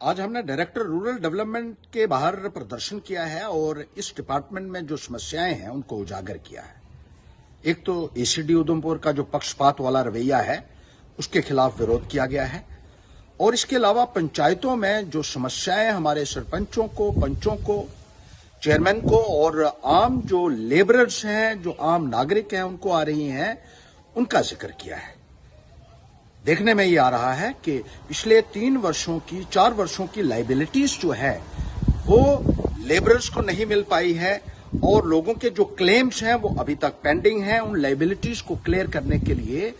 आज हमने director rural development के बाहर प्रदर्शन किया है और इस डिपार्टमेंट में जो समस्याएं हैं उनको उजागर किया है। एक तो एसीडी उधमपुर का जो पक्षपात वाला रवैया है उसके खिलाफ विरोध किया गया है और इसके अलावा पंचायतों में जो समस्याएं हमारे सरपंचों को, पंचों को, चेयरमैन को और आम जो लेबरर्स हैं, जो आम नागरिक हैं उनको आ रही हैं, उनका जिक्र किया है। देखने में ये आ रहा है कि पिछले 4 वर्षों की लाइबिलिटीज जो है वो लेबरर्स को नहीं मिल पाई है और लोगों के जो क्लेम्स हैं वो अभी तक पेंडिंग हैं। उन लाइबिलिटीज को क्लियर करने के लिए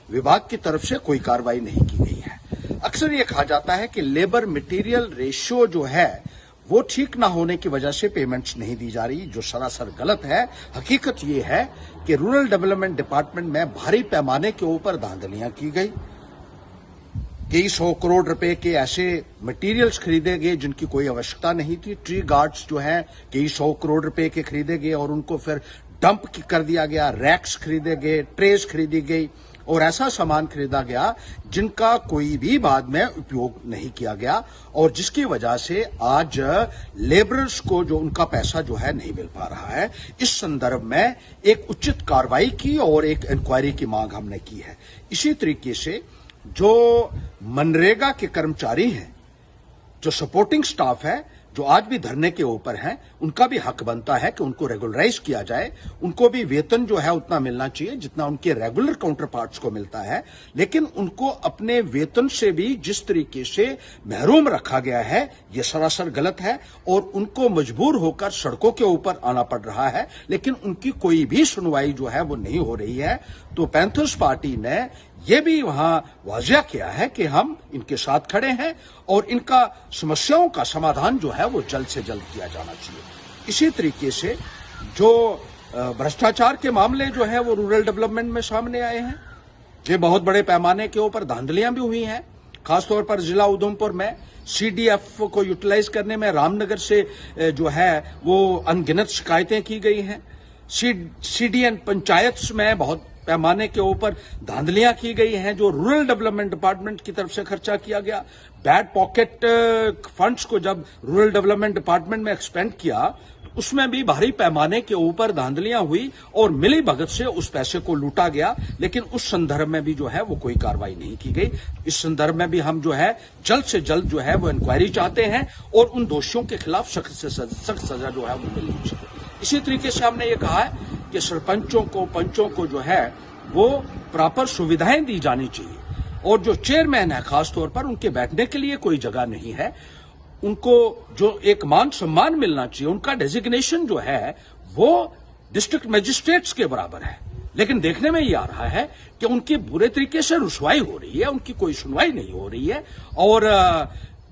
विभाग की तरफ से कोई कार्रवाई नहीं की गई है। अक्सर ये कहा जाता है कि लेबर मटेरियल रेशियो जो है वो ठीक ना होने की वजह से पेमेंट्स नहीं दी जा रही, जो सरासर गलत है। हकीकत ये है कि रूरल डेवलपमेंट डिपार्टमेंट में भारी पैमाने के ऊपर धांधलियां की गई। कई 100 करोड़ रुपए के ऐसे मटेरियल्स खरीदे गए जिनकी कोई आवश्यकता नहीं थी। ट्री गार्ड्स जो हैं कई 100 करोड़ रुपए के खरीदे गए और उनको फिर डंप कर दिया गया। रैक्स खरीदे गए, ट्रेस खरीदी गई और ऐसा सामान खरीदा गया जिनका कोई भी बाद में उपयोग नहीं किया गया और जिसकी वजह से आज लेबरर्स को जो उनका पैसा जो है नहीं मिल पा रहा है। इस संदर्भ में एक उचित कार्रवाई की और एक इंक्वायरी की मांग हमने की है। इसी तरीके से जो मनरेगा के कर्मचारी हैं, जो सपोर्टिंग स्टाफ है, जो आज भी धरने के ऊपर हैं, उनका भी हक बनता है कि उनको रेगुलराइज किया जाए। उनको भी वेतन जो है उतना मिलना चाहिए जितना उनके रेगुलर काउंटर पार्ट्स को मिलता है। लेकिन उनको अपने वेतन से भी जिस तरीके से महरूम रखा गया है ये सरासर गलत है और उनको मजबूर होकर सड़कों के ऊपर आना पड़ रहा है। लेकिन उनकी कोई भी सुनवाई जो है वो नहीं हो रही है। तो पैंथर्स पार्टी ने ये भी वहां वाजिया किया है कि हम इनके साथ खड़े हैं और इनका समस्याओं का समाधान जो है वो जल्द से जल्द किया जाना चाहिए। इसी तरीके से जो भ्रष्टाचार के मामले जो है वो रूरल डेवलपमेंट में सामने आए हैं, ये बहुत बड़े पैमाने के ऊपर धांधलियां भी हुई हैं। खासतौर पर जिला उधमपुर में सीडीएफ को यूटिलाइज करने में रामनगर से जो है वो अनगिनत शिकायतें की गई हैं। सीडीएन पंचायत में बहुत पैमाने के ऊपर धांधलियां की गई हैं जो रूरल डेवलपमेंट डिपार्टमेंट की तरफ से खर्चा किया गया। बैड पॉकेट फंड्स को जब रूरल डेवलपमेंट डिपार्टमेंट में एक्सपेंड किया उसमें भी भारी पैमाने के ऊपर धांधलियां हुई और मिली भगत से उस पैसे को लूटा गया। लेकिन उस संदर्भ में भी जो है वो कोई कार्रवाई नहीं की गई। इस संदर्भ में भी हम जो है जल्द से जल्द जो है वो इंक्वायरी चाहते हैं और उन दोषियों के खिलाफ सख्त से सख्त सजा जो है वो मिलनी चाहिए। इसी तरीके से हमने ये कहा है कि सरपंचों को, पंचों को जो है वो प्रॉपर सुविधाएं दी जानी चाहिए और जो चेयरमैन है खासतौर पर उनके बैठने के लिए कोई जगह नहीं है। उनको जो एक मान सम्मान मिलना चाहिए, उनका डेजिग्नेशन जो है वो डिस्ट्रिक्ट मजिस्ट्रेट्स के बराबर है। लेकिन देखने में ये आ रहा है कि उनकी बुरे तरीके से रुसवाई हो रही है, उनकी कोई सुनवाई नहीं हो रही है और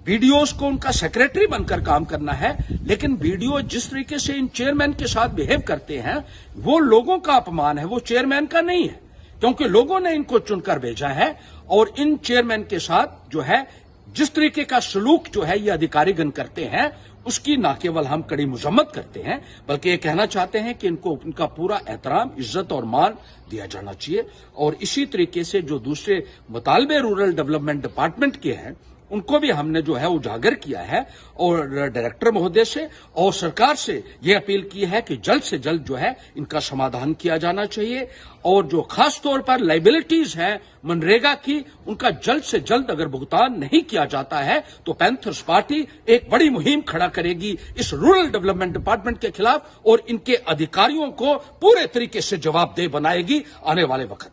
बीडीओज को उनका सेक्रेटरी बनकर काम करना है। लेकिन बीडीओ जिस तरीके से इन चेयरमैन के साथ बिहेव करते हैं वो लोगों का अपमान है, वो चेयरमैन का नहीं है, क्योंकि लोगों ने इनको चुनकर भेजा है। और इन चेयरमैन के साथ जो है जिस तरीके का सलूक जो है ये अधिकारीगण करते हैं उसकी न केवल हम कड़ी मजम्मत करते हैं बल्कि ये कहना चाहते हैं कि इनको उनका पूरा एहतराम, इज्जत और मान दिया जाना चाहिए। और इसी तरीके से जो दूसरे मुतालबे रूरल डेवलपमेंट डिपार्टमेंट के हैं उनको भी हमने जो है उजागर किया है और डायरेक्टर महोदय से और सरकार से ये अपील की है कि जल्द से जल्द जो है इनका समाधान किया जाना चाहिए और जो खास तौर पर लाइबिलिटीज हैं मनरेगा की उनका जल्द से जल्द अगर भुगतान नहीं किया जाता है तो पैंथर्स पार्टी एक बड़ी मुहिम खड़ा करेगी इस रूरल डेवलपमेंट डिपार्टमेंट के खिलाफ और इनके अधिकारियों को पूरे तरीके से जवाबदेह बनाएगी आने वाले वक्त।